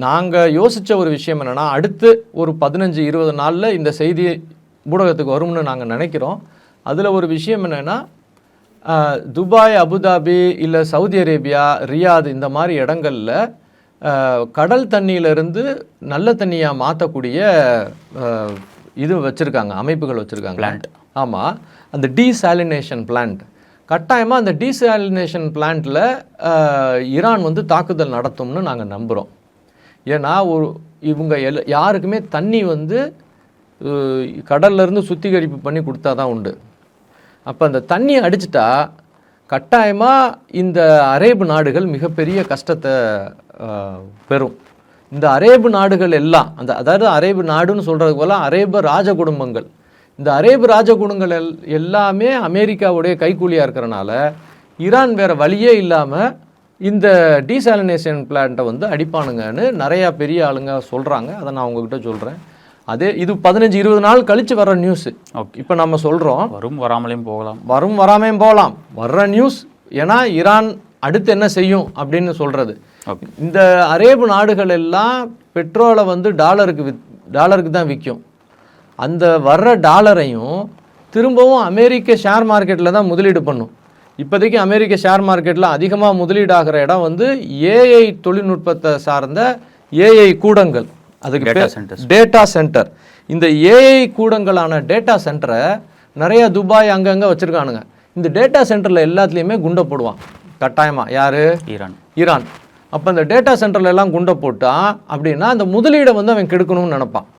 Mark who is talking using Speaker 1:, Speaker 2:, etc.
Speaker 1: நாங்கள் யோசித்த ஒரு விஷயம் என்னென்னா, அடுத்து ஒரு 15-20 நாளில் இந்த செய்தி ஊடகத்துக்கு வரும்னு நாங்கள் நினைக்கிறோம். அதில் ஒரு விஷயம் என்னென்னா, துபாய், அபுதாபி இல்லை சவுதி அரேபியா, ரியாத் இந்த மாதிரி இடங்களில் கடல் தண்ணியிலிருந்து நல்ல தண்ணியாக மாற்றக்கூடிய இது வச்சுருக்காங்க, அமைப்புகள் வச்சுருக்காங்க,
Speaker 2: பிளான்ட். ஆமாம்,
Speaker 1: அந்த டீசாலினேஷன் பிளான்ட். கட்டாயமாக அந்த டீசாலினேஷன் பிளான்ட்டில் ஈரான் வந்து தாக்குதல் நடத்தும்னு நாங்கள் நம்புகிறோம். ஏன்னா இவங்க யாருக்குமே தண்ணி வந்து கடல்லேருந்து சுத்திகரிப்பு பண்ணி கொடுத்தா தான் உண்டு. அப்போ அந்த தண்ணியை அடிச்சிட்டா கட்டாயமாக இந்த அரேபு நாடுகள் மிகப்பெரிய கஷ்டத்தை பெறும். இந்த அரேபு நாடுகள் எல்லாம் அதாவது அரேபு நாடுன்னு சொல்கிறது போல் அரேபு ராஜ குடும்பங்கள், இந்த அரேபு ராஜ குடும்பங்கள் எல்லாமே அமெரிக்காவுடைய கைக்கூலியாக இருக்கிறனால ஈரான் வேறு வழியே இல்லாமல் இந்த டீசாலினேஷன் பிளான்ட்டை வந்து அடிப்பானுங்கன்னு நிறையா பெரிய ஆளுங்க சொல்கிறாங்க. அதை நான் உங்ககிட்ட சொல்கிறேன். அதே இது 15-20 நாள் கழித்து வர்ற நியூஸு.
Speaker 2: ஓகே,
Speaker 1: இப்போ நம்ம சொல்கிறோம்
Speaker 2: வராமலையும் போகலாம்,
Speaker 1: வராமையும் போகலாம், வர்ற நியூஸ். ஏன்னா ஈரான் அடுத்து என்ன செய்யும் அப்படின்னு சொல்கிறது. இந்த அரேபு நாடுகள் எல்லாம் பெட்ரோலை வந்து டாலருக்கு தான் விற்கும். அந்த வர்ற டாலரையும் திரும்பவும் அமெரிக்க ஷேர் மார்க்கெட்டில் தான் முதலீடு பண்ணும். இப்போதைக்கு அமெரிக்க ஷேர் மார்க்கெட்டில் அதிகமாக முதலீடாகிற இடம் வந்து ஏஐ தொழில்நுட்பத்தை சார்ந்த ஏஐ கூடங்கள், அதுக்கு டேட்டா சென்டர். இந்த ஏஐ கூடங்களான டேட்டா சென்டரை நிறையா துபாய் அங்கங்கே வச்சுருக்கானுங்க. இந்த டேட்டா சென்டரில் எல்லாத்துலேயுமே குண்டை போடுவான் கட்டாயமாக. யார்? ஈரான். அப்போ இந்த டேட்டா சென்டரில் எல்லாம் குண்டை போட்டான் அப்படின்னா அந்த முதலீடை வந்து அவன் கெடுக்கணும்னு நினைப்பான்.